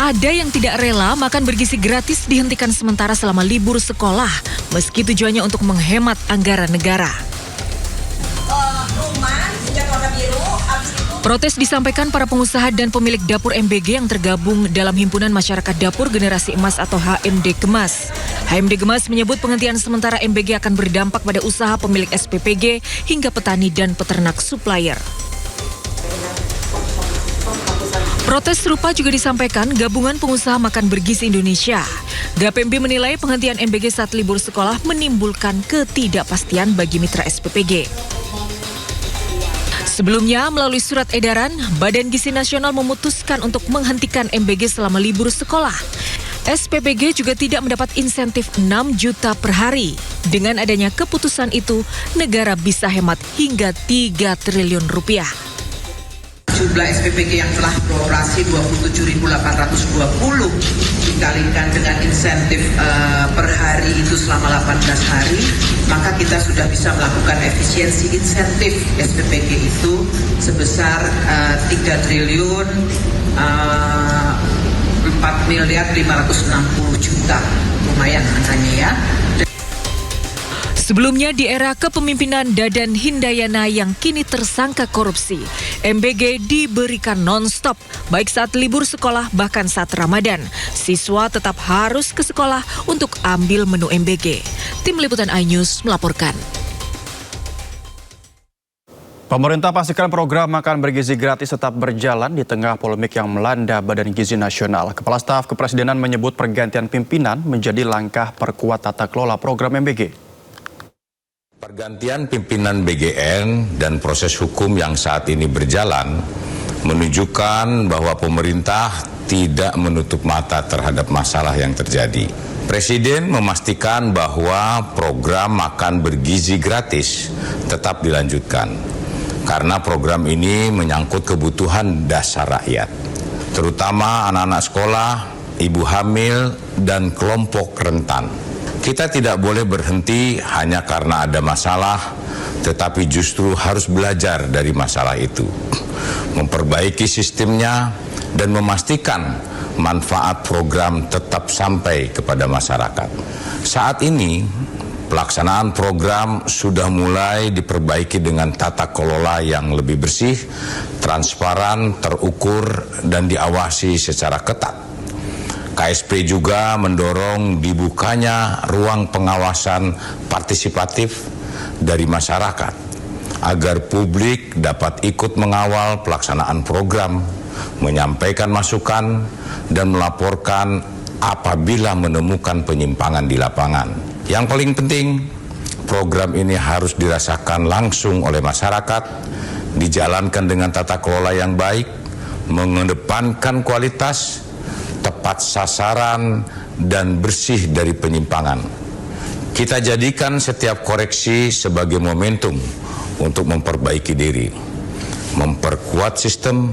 Ada yang tidak rela makan bergizi gratis dihentikan sementara selama libur sekolah, meski tujuannya untuk menghemat anggaran negara. Protes disampaikan para pengusaha dan pemilik dapur MBG yang tergabung dalam Himpunan Masyarakat Dapur Generasi Emas atau HMD Gemas. HMD Gemas menyebut penghentian sementara MBG akan berdampak pada usaha pemilik SPPG hingga petani dan peternak supplier. Protes serupa juga disampaikan Gabungan Pengusaha Makan Bergizi Indonesia. GAPMB menilai penghentian MBG saat libur sekolah menimbulkan ketidakpastian bagi mitra SPPG. Sebelumnya, melalui surat edaran, Badan Gizi Nasional memutuskan untuk menghentikan MBG selama libur sekolah. SPPG juga tidak mendapat insentif 6 juta per hari. Dengan adanya keputusan itu, negara bisa hemat hingga 3 triliun rupiah. Jumlah SPPG yang telah beroperasi 27.820 dikalikan dengan insentif per hari itu selama 18 hari, maka kita sudah bisa melakukan efisiensi insentif SPPG itu sebesar 3 triliun 4 miliar 560 juta. Lumayan angkanya ya. Sebelumnya di era kepemimpinan Dadan Hindayana yang kini tersangka korupsi, MBG diberikan non-stop, baik saat libur sekolah bahkan saat Ramadan. Siswa tetap harus ke sekolah untuk ambil menu MBG. Tim Liputan iNews melaporkan. Pemerintah pastikan program makan bergizi gratis tetap berjalan di tengah polemik yang melanda Badan Gizi Nasional. Kepala Staf Kepresidenan menyebut pergantian pimpinan menjadi langkah perkuat tata kelola program MBG. Pergantian pimpinan BGN dan proses hukum yang saat ini berjalan menunjukkan bahwa pemerintah tidak menutup mata terhadap masalah yang terjadi. Presiden memastikan bahwa program makan bergizi gratis tetap dilanjutkan karena program ini menyangkut kebutuhan dasar rakyat, terutama anak-anak sekolah, ibu hamil, dan kelompok rentan. Kita tidak boleh berhenti hanya karena ada masalah, tetapi justru harus belajar dari masalah itu, memperbaiki sistemnya, dan memastikan manfaat program tetap sampai kepada masyarakat. Saat ini, pelaksanaan program sudah mulai diperbaiki dengan tata kelola yang lebih bersih, transparan, terukur, dan diawasi secara ketat. KSP juga mendorong dibukanya ruang pengawasan partisipatif dari masyarakat agar publik dapat ikut mengawal pelaksanaan program, menyampaikan masukan, dan melaporkan apabila menemukan penyimpangan di lapangan. Yang paling penting, program ini harus dirasakan langsung oleh masyarakat, dijalankan dengan tata kelola yang baik, mengedepankan kualitas, tepat sasaran, dan bersih dari penyimpangan. Kita jadikan setiap koreksi sebagai momentum untuk memperbaiki diri, memperkuat sistem,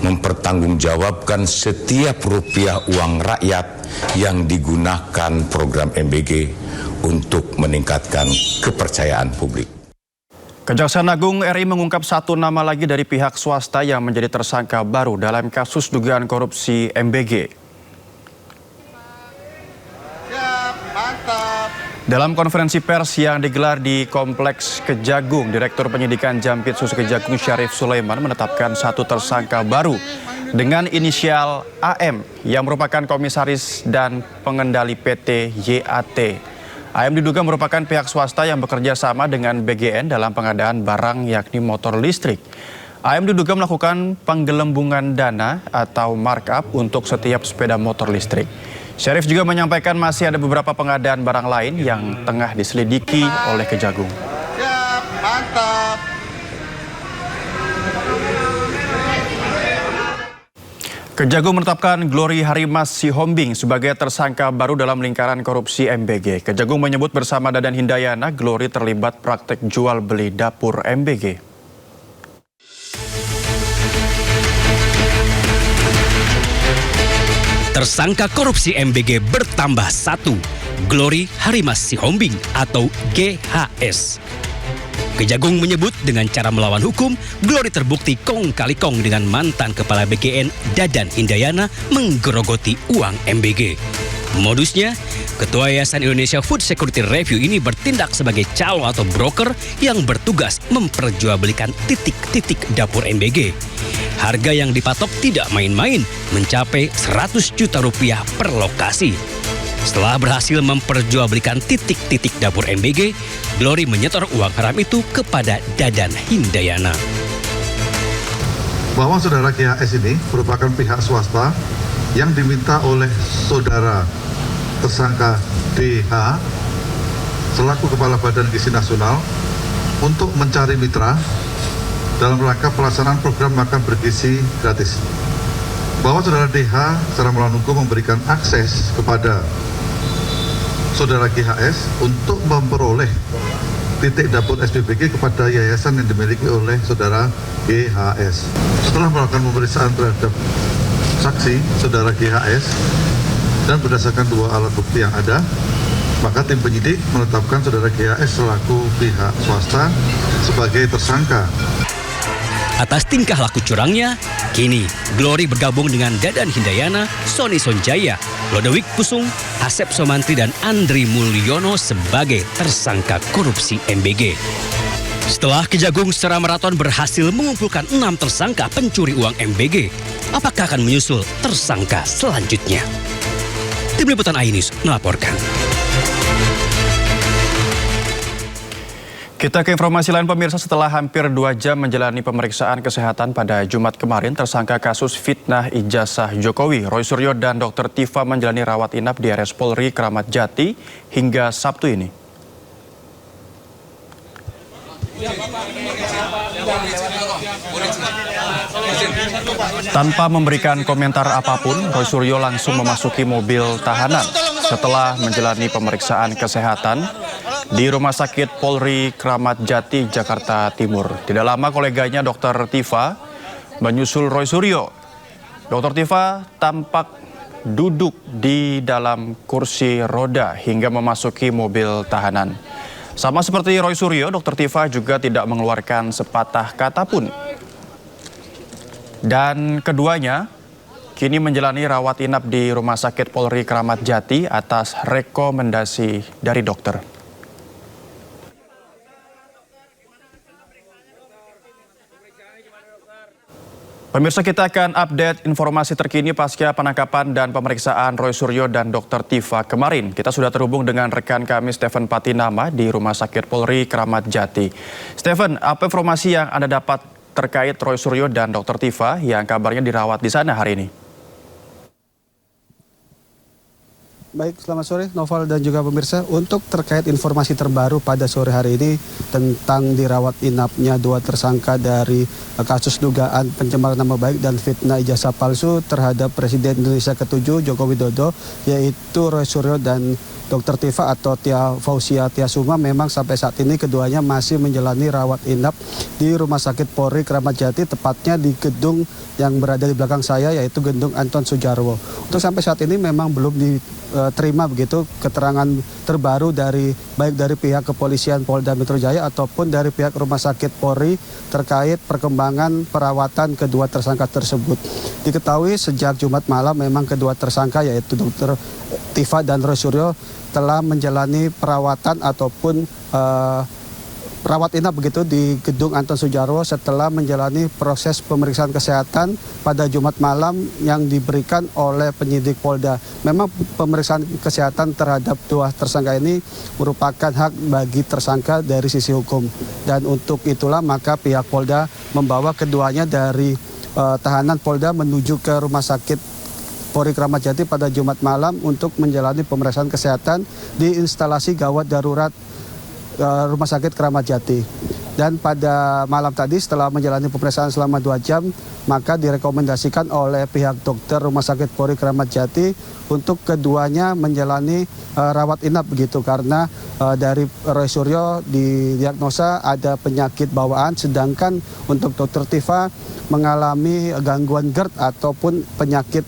mempertanggungjawabkan setiap rupiah uang rakyat yang digunakan program MBG untuk meningkatkan kepercayaan publik. Kejaksaan Agung RI mengungkap satu nama lagi dari pihak swasta yang menjadi tersangka baru dalam kasus dugaan korupsi MBG. Dalam konferensi pers yang digelar di Kompleks Kejagung, Direktur Penyidikan Jampitsus Kejagung Syarif Sulaiman menetapkan satu tersangka baru dengan inisial AM yang merupakan komisaris dan pengendali PT YAT. AM diduga merupakan pihak swasta yang bekerja sama dengan BGN dalam pengadaan barang yakni motor listrik. AM diduga melakukan penggelembungan dana atau markup untuk setiap sepeda motor listrik. Syarif juga menyampaikan masih ada beberapa pengadaan barang lain yang tengah diselidiki oleh Kejagung. Siap, mantap. Kejagung menetapkan Glory Harimas Sihombing sebagai tersangka baru dalam lingkaran korupsi MBG. Kejagung menyebut bersama Dadan Hindayana, Glory terlibat praktek jual beli dapur MBG. Tersangka korupsi MBG bertambah satu, Glory Harimas Sihombing atau GHS. Kejagung menyebut dengan cara melawan hukum, Glory terbukti kong kali kong dengan mantan Kepala BGN Dadan Hindayana menggerogoti uang MBG. Modusnya, Ketua Yayasan Indonesia Food Security Review ini bertindak sebagai calo atau broker yang bertugas memperjualbelikan titik-titik dapur MBG. Harga yang dipatok tidak main-main, mencapai 100 juta rupiah per lokasi. Setelah berhasil memperjualbelikan titik-titik dapur MBG, Glory menyetor uang haram itu kepada Dadan Hindayana. Bahwa saudara GHS ini merupakan pihak swasta yang diminta oleh saudara tersangka DH selaku Kepala Badan Gizi Nasional untuk mencari mitra dalam rangka pelaksanaan program makan bergizi gratis. Bahwa saudara DH secara melawan hukum memberikan akses kepada saudara GHS untuk memperoleh titik dapur SPBG kepada yayasan yang dimiliki oleh saudara GHS. Setelah melakukan pemeriksaan terhadap saksi saudara GHS dan berdasarkan 2 alat bukti yang ada, maka tim penyidik menetapkan saudara GHS selaku pihak swasta sebagai tersangka. Atas tingkah laku curangnya, kini Glory bergabung dengan Dadan Hindayana, Sony Sonjaya, Lodewijk Pusung, Asep Somantri, dan Andri Mulyono sebagai tersangka korupsi MBG. Setelah Kejagung secara maraton berhasil mengumpulkan 6 tersangka pencuri uang MBG, apakah akan menyusul tersangka selanjutnya? Tim Liputan iNews melaporkan. Kita ke informasi lain pemirsa. Setelah hampir 2 jam menjalani pemeriksaan kesehatan pada Jumat kemarin, tersangka kasus fitnah ijazah Jokowi, Roy Suryo dan Dr. Tifa menjalani rawat inap di RS Polri Kramat Jati hingga Sabtu ini. Tanpa memberikan komentar apapun, Roy Suryo langsung memasuki mobil tahanan setelah menjalani pemeriksaan kesehatan di Rumah Sakit Polri Kramat Jati, Jakarta Timur. Tidak lama koleganya Dr. Tifa menyusul Roy Suryo. Dr. Tifa tampak duduk di dalam kursi roda hingga memasuki mobil tahanan. Sama seperti Roy Suryo, Dr. Tifa juga tidak mengeluarkan sepatah kata pun. Dan keduanya kini menjalani rawat inap di Rumah Sakit Polri Kramat Jati atas rekomendasi dari dokter. Pemirsa, kita akan update informasi terkini pasca penangkapan dan pemeriksaan Roy Suryo dan Dr. Tifa kemarin. Kita sudah terhubung dengan rekan kami Stephen Patinama di Rumah Sakit Polri Kramat Jati. Stephen, apa informasi yang Anda dapat terkait Roy Suryo dan Dr. Tifa yang kabarnya dirawat di sana hari ini? Baik, selamat sore Noval dan juga pemirsa. Untuk terkait informasi terbaru pada sore hari ini tentang dirawat inapnya 2 tersangka dari kasus dugaan pencemaran nama baik dan fitnah ijazah palsu terhadap Presiden Indonesia ke-7 Joko Widodo, yaitu Roy Suryo dan Dr. Tifa atau Tia Fauzia Tiasuma. Memang sampai saat ini keduanya masih menjalani rawat inap di Rumah Sakit Polri Kramat Jati, tepatnya di gedung yang berada di belakang saya, yaitu gedung Anton Sujarwo. Untuk sampai saat ini memang belum diterima begitu keterangan terbaru baik dari pihak kepolisian Polda Metro Jaya ataupun dari pihak Rumah Sakit Polri terkait perkembangan perawatan kedua tersangka tersebut. Diketahui sejak Jumat malam memang kedua tersangka yaitu Dr. Tifa dan Roy Suryo telah menjalani perawatan ataupun rawat inap begitu di gedung Anton Sujarwo setelah menjalani proses pemeriksaan kesehatan pada Jumat malam yang diberikan oleh penyidik Polda. Memang pemeriksaan kesehatan terhadap 2 tersangka ini merupakan hak bagi tersangka dari sisi hukum. Dan untuk itulah maka pihak Polda membawa keduanya dari tahanan Polda menuju ke Rumah Sakit Polri Kramat Jati pada Jumat malam untuk menjalani pemeriksaan kesehatan di instalasi gawat darurat Rumah Sakit Kramat Jati. Dan pada malam tadi setelah menjalani pemeriksaan selama 2 jam, maka direkomendasikan oleh pihak dokter Rumah Sakit Polri Kramat Jati untuk keduanya menjalani rawat inap begitu, karena dari Roy Suryo didiagnosa ada penyakit bawaan, sedangkan untuk Dr. Tifa mengalami gangguan GERD ataupun penyakit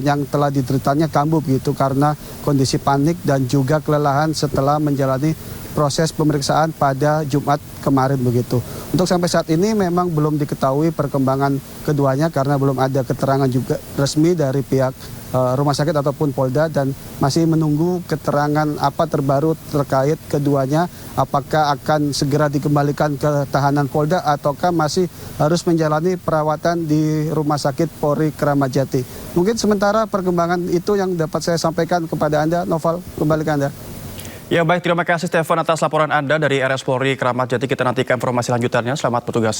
yang telah dideritanya kambuh begitu karena kondisi panik dan juga kelelahan setelah menjalani proses pemeriksaan pada Jumat kemarin begitu. Untuk sampai saat ini memang belum diketahui perkembangan keduanya karena belum ada keterangan juga resmi dari pihak rumah sakit ataupun Polda dan masih menunggu keterangan apa terbaru terkait keduanya, apakah akan segera dikembalikan ke tahanan Polda ataukah masih harus menjalani perawatan di Rumah Sakit Polri Kramat Jati. Mungkin sementara perkembangan itu yang dapat saya sampaikan kepada Anda. Noval, kembali ke Anda. Ya baik, terima kasih Stefan atas laporan Anda dari RS Polri Kramat Jati. Kita nantikan informasi lanjutannya. Selamat bertugas.